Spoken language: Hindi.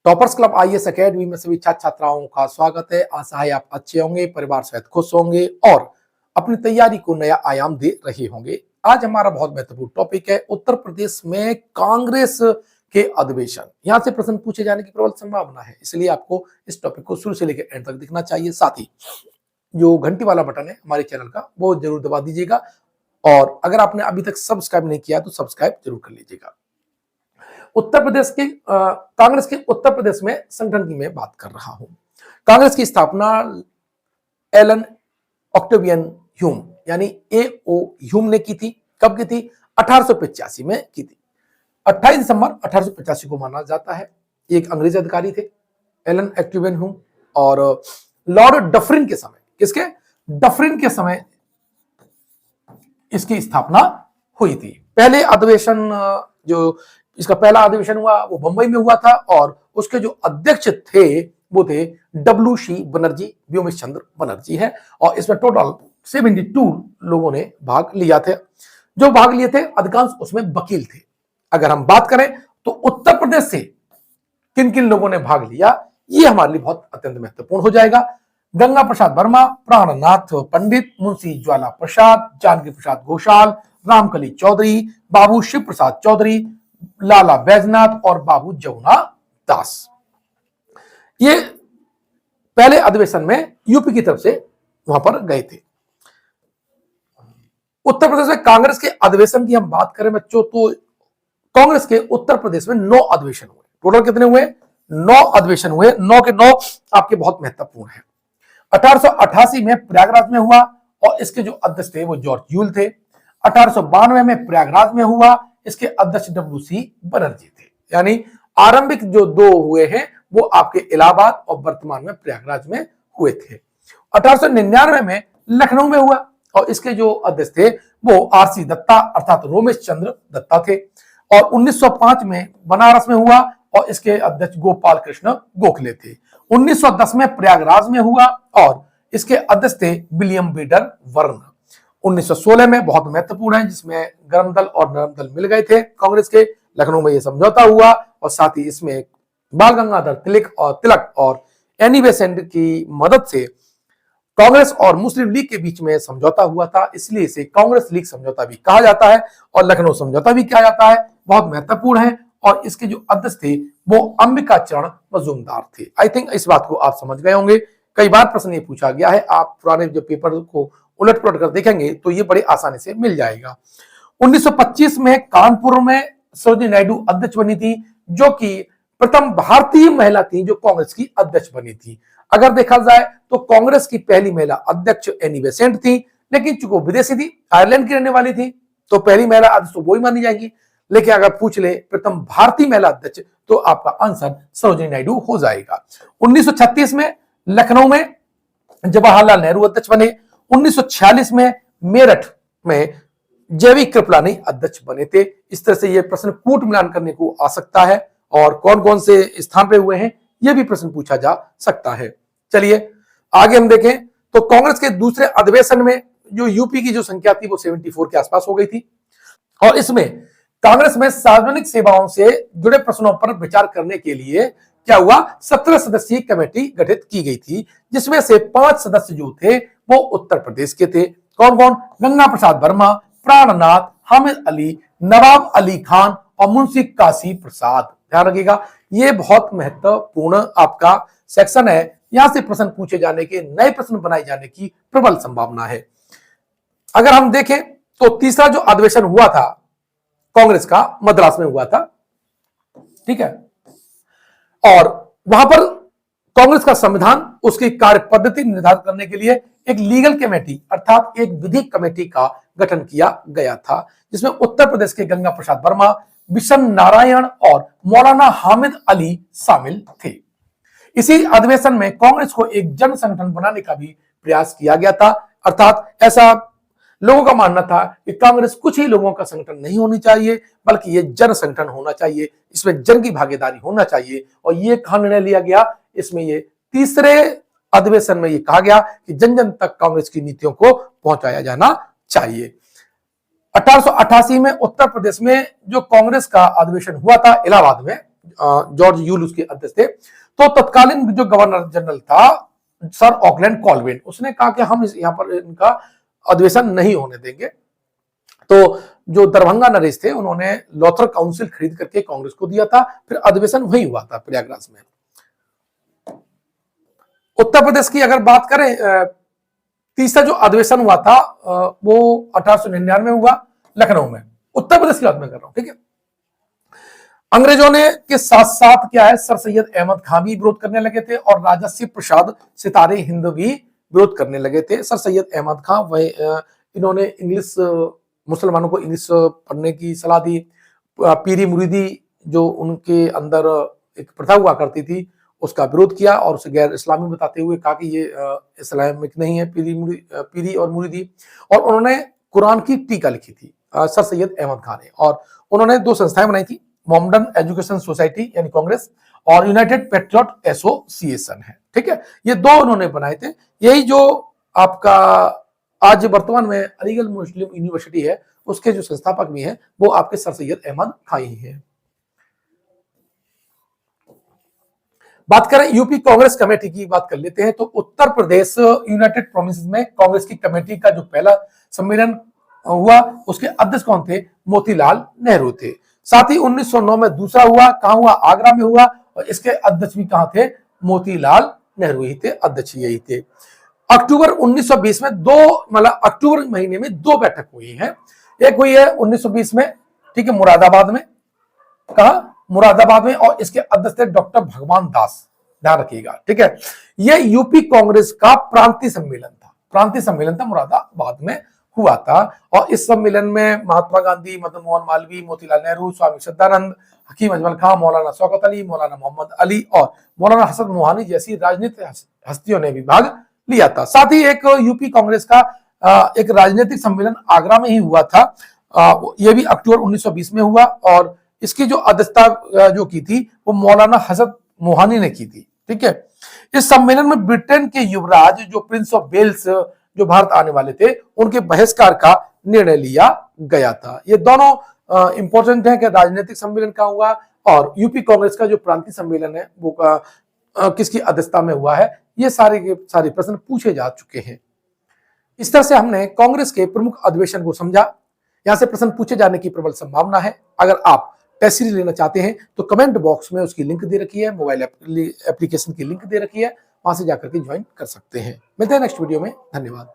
टॉपर्स क्लब आईएएस एकेडमी में सभी छात्र छात्राओं का स्वागत है। आशा है आप अच्छे होंगे, परिवार सहित खुश होंगे और अपनी तैयारी को नया आयाम दे रहे होंगे। आज हमारा बहुत महत्वपूर्ण टॉपिक है उत्तर प्रदेश में कांग्रेस के अधिवेशन। यहां से प्रश्न पूछे जाने की प्रबल संभावना है, इसलिए आपको इस टॉपिक को शुरू से लेकर एंड तक देखना चाहिए। साथ ही जो घंटी वाला बटन है हमारे चैनल का वो जरूर दबा दीजिएगा और अगर आपने अभी तक सब्सक्राइब नहीं किया तो सब्सक्राइब जरूर कर लीजिएगा। उत्तर प्रदेश के कांग्रेस के उत्तर प्रदेश में संगठन की मैं बात कर रहा हूं। कांग्रेस की स्थापना एलन ऑक्टेवियन ह्यूम यानी एओ ह्यूम ने की थी। कब की थी? 1885 में की थी। 28 दिसंबर 1885 को माना जाता है। एक अंग्रेज अधिकारी थे एलन ऑक्टेवियन ह्यूम और लॉर्ड डफरिन के समय, किसके? डफरिन के समय इसकी स्थापना हुई थी। पहले अधिवेशन जो इसका पहला अधिवेशन हुआ वो बंबई में हुआ था और उसके जो अध्यक्ष थे वो थे डब्ल्यू.सी. बनर्जी, व्योमेश चंद्र बनर्जी है और इसमें टोटल 72 लोगों ने भाग लिया थे। जो भाग लिए थे अधिकांश उसमें वकील थे। अगर हम बात करें तो उत्तर प्रदेश से किन किन लोगों ने भाग लिया ये हमारे लिए बहुत अत्यंत महत्वपूर्ण हो जाएगा। गंगा प्रसाद वर्मा, प्राणनाथ पंडित, मुंशी ज्वाला प्रसाद, जानकी प्रसाद घोषाल, रामकली चौधरी, बाबू शिव प्रसाद चौधरी, लाला बैजनाथ और बाबू जमुना दास। ये पहले अधिवेशन में यूपी की तरफ से वहां पर गए थे। उत्तर प्रदेश में कांग्रेस के अधिवेशन की हम बात करें बच्चों तो कांग्रेस के उत्तर प्रदेश में 9 अधिवेशन हुए। टोटल कितने हुए? 9 अधिवेशन हुए। 9 के 9 आपके बहुत महत्वपूर्ण है। 1888 में प्रयागराज में हुआ और इसके जो अध्यक्ष थे वो जॉर्ज यूल थे। 1892 में प्रयागराज में हुआ, इसके अध्यक्ष डब्ल्यू.सी. बनर्जी थे। यानी आरंभिक जो 2 हुए हैं वो आपके इलाहाबाद और वर्तमान में प्रयागराज में हुए थे। 1899 में लखनऊ में हुआ और इसके जो अध्यक्ष थे वो आर.सी. दत्ता अर्थात रोमेश चंद्र दत्ता थे। और 1905 में बनारस में हुआ और इसके अध्यक्ष गोपाल कृष्ण गोखले थे। 1910 में प्रयागराज में हुआ और इसके अध्यक्ष थे विलियम बेडर वर्न। 1916 में बहुत महत्वपूर्ण है जिसमें गर्म दल और नरम दल मिल गए थे कांग्रेस के। लखनऊ में यह समझौता हुआ और साथ ही इसमें बाल गंगाधर तिलक और एनी बेसेंट की मदद से कांग्रेस और मुस्लिम लीग के बीच में समझौता हुआ था, इसलिए इसे कांग्रेस लीग समझौता भी कहा जाता है और लखनऊ समझौता भी कहा जाता है। बहुत महत्वपूर्ण है और इसके जो अध्यक्ष थे वो अंबिका चरण मजूमदार थे। आई थिंक इस बात को आप समझ गए होंगे। कई बार प्रश्न ये पूछा गया है, आप पुराने जो पेपर को उलट पुलट कर देखेंगे तो ये बड़े आसानी से मिल जाएगा। 1925 में कानपुर में सरोजिनी नायडू अध्यक्ष बनी थी, जो कि प्रथम भारतीय महिला थी जो कांग्रेस की अध्यक्ष बनी थी। अगर देखा जाए तो कांग्रेस की पहली महिला अध्यक्ष एनी बेसेंट थी, लेकिन चूंकि वो विदेशी थी, आयरलैंड की रहने वाली थी, तो पहली महिला अध्यक्ष तो वो ही मानी जाएगी। लेकिन अगर पूछ ले प्रथम भारतीय महिला अध्यक्ष तो आपका आंसर सरोजिनी नायडू हो जाएगा। 1936 में लखनऊ में जवाहरलाल नेहरू अध्यक्ष बने। 1946 में मेरठ में जेवी कृपलानी अध्यक्ष बने थे। इस तरह से यह प्रश्न कूट मिलान करने को आ सकता है और कौन कौन से स्थान पे हुए हैं यह भी प्रश्न पूछा जा सकता है। चलिए आगे हम देखें तो कांग्रेस के दूसरे अधिवेशन में जो यूपी की जो संख्या थी वो 74 के आसपास हो गई थी और इसमें कांग्रेस में सार्वजनिक सेवाओं से जुड़े प्रश्नों पर विचार करने के लिए क्या हुआ, 17 सदस्यीय कमेटी गठित की गई थी, जिसमें से 5 सदस्य जो थे वो उत्तर प्रदेश के थे। कौन कौन? गंगा प्रसाद वर्मा, प्राणनाथ, हामिद अली, नवाब अली खान और मुंशी काशी प्रसाद। ध्यान रखिएगा, ये बहुत महत्वपूर्ण आपका सेक्शन है। यहां से प्रश्न पूछे जाने के, नए प्रश्न बनाए जाने की प्रबल संभावना है। अगर हम देखें तो तीसरा जो अधिवेशन हुआ था कांग्रेस का मद्रास में हुआ था, ठीक है, और वहां पर कांग्रेस का संविधान उसकी कार्य पद्धति निर्धारित करने के लिए एक लीगल कमेटी अर्थात एक विधिक कमेटी का गठन किया गया था, जिसमें उत्तर प्रदेश के गंगा प्रसाद वर्मा, बिशन नारायण और मौलाना हामिद अली शामिल थे। इसी अधिवेशन में कांग्रेस को एक जन संगठन बनाने का भी प्रयास किया गया था, अर्थात ऐसा लोगों का मानना था कि कांग्रेस कुछ ही लोगों का संगठन नहीं होनी चाहिए बल्कि ये जन संगठन होना चाहिए, इसमें जन की भागीदारी होना चाहिए। और ये कहां निर्णय लिया गया, इसमें ये तीसरे अधिवेशन में ये कहा गया कि जन जन तक कांग्रेस की नीतियों को पहुंचाया जाना चाहिए। 1888 में उत्तर प्रदेश में जो कांग्रेस का अधिवेशन हुआ था इलाहाबाद में, जॉर्ज यूल उसके अध्यक्ष थे। तो तत्कालीन जो गवर्नर जनरल था सर ऑकलैंड कॉल्विन, उसने कहा कि हम यहाँ पर इनका अधिवेशन नहीं होने देंगे। तो जो दरभंगा नरेश थे उन्होंने लॉथर काउंसिल खरीद करके कांग्रेस को दिया था, फिर अधिवेशन वही हुआ था प्रयागराज में। उत्तर प्रदेश की अगर बात करें, तीसरा जो अधिवेशन हुआ था वो 1899 में हुआ लखनऊ में। उत्तर प्रदेश की बात मैं कर रहा हूं, ठीक है। अंग्रेजों ने के साथ साथ क्या है, सर सैयद अहमद खान भी विरोध करने लगे थे और राजा शिव प्रसाद सितारे हिंद भी विरोध करने लगे थे। सर सैयद अहमद खान वह इन्होंने इंग्लिश मुसलमानों को इंग्लिश पढ़ने की सलाह दी। पीरी मुरीदी जो उनके अंदर एक प्रथा हुआ करती थी उसका विरोध किया और उसे गैर इस्लामी बताते हुए कहा कि ये इस्लामिक नहीं है पीरी और मुरीदी। और उन्होंने कुरान की टीका लिखी थी सर सैयद अहमद खान ने। और उन्होंने दो संस्थाएं बनाई थी, मोहम्मदन एजुकेशन सोसाइटी यानी कांग्रेस और यूनाइटेड पेट्रियट एसोसिएशन है, ठीक है। ये दो उन्होंने बनाए थे। यही जो आपका आज वर्तमान में अलीगढ़ मुस्लिम यूनिवर्सिटी है उसके जो संस्थापक भी हैं वो आपके सर सैयद अहमद खान ही हैं। बात करें यूपी कांग्रेस कमेटी की, बात कर लेते हैं। तो उत्तर प्रदेश यूनाइटेड प्रोविंसेस में कांग्रेस की कमेटी का जो पहला सम्मेलन हुआ उसके अध्यक्ष कौन थे, मोतीलाल नेहरू थे। साथ ही 1909 में दूसरा हुआ, कहां हुआ, आगरा में हुआ और इसके अध्यक्ष भी कहां थे, मोतीलाल नेहरू ही थे, अध्यक्ष यही थे। अक्टूबर 1920 में मतलब अक्टूबर महीने में दो बैठक हुई है। एक हुई है 1920 में, ठीक है, मुरादाबाद में, कहा मुरादाबाद में, और इसके अध्यक्ष थे डॉक्टर भगवान दास, ध्यान रखिएगा, ठीक है। यह यूपी कांग्रेस का प्रांतीय सम्मेलन था, मुरादाबाद में हुआ था। और इस सम्मेलन में महात्मा गांधी, मदन मोहन मालवीय, मोतीलाल नेहरू, स्वामी सदानंद, हकीम अजमल खान, मौलाना शौकत अली, मौलाना मोहम्मद अली और मौलाना हसन मोहानी जैसी राजनीतिक हस्तियों ने भी भाग लिया था। साथ ही एक यूपी कांग्रेस का एक राजनीतिक सम्मेलन आगरा में ही हुआ था, यह भी अक्टूबर 1920 में हुआ और इसकी जो अध्यक्षता जो की थी वो मौलाना हसन मोहानी ने की थी, ठीक है। इस सम्मेलन में ब्रिटेन के युवराज जो प्रिंस ऑफ वेल्स जो भारत आने वाले थे उनके बहिष्कार का निर्णय लिया गया था। ये दोनों इंपॉर्टेंट है कि राजनीतिक सम्मेलन का हुआ और यूपी कांग्रेस का जो प्रांतीय सम्मेलन है वो किसकी अध्यक्षता में हुआ है। ये सारे के सारे प्रश्न पूछे जा चुके हैं। इस तरह से हमने कांग्रेस के प्रमुख अधिवेशन को समझा। यहां से प्रश्न पूछे जाने की प्रबल संभावना है। अगर आप टेस्ट सीरीज लेना चाहते हैं तो कमेंट बॉक्स में उसकी लिंक दे रखी है, मोबाइल एप्लीकेशन की लिंक दे रखी है, वहां से जाकर के ज्वाइन कर सकते हैं। मिलते हैं नेक्स्ट वीडियो में, धन्यवाद।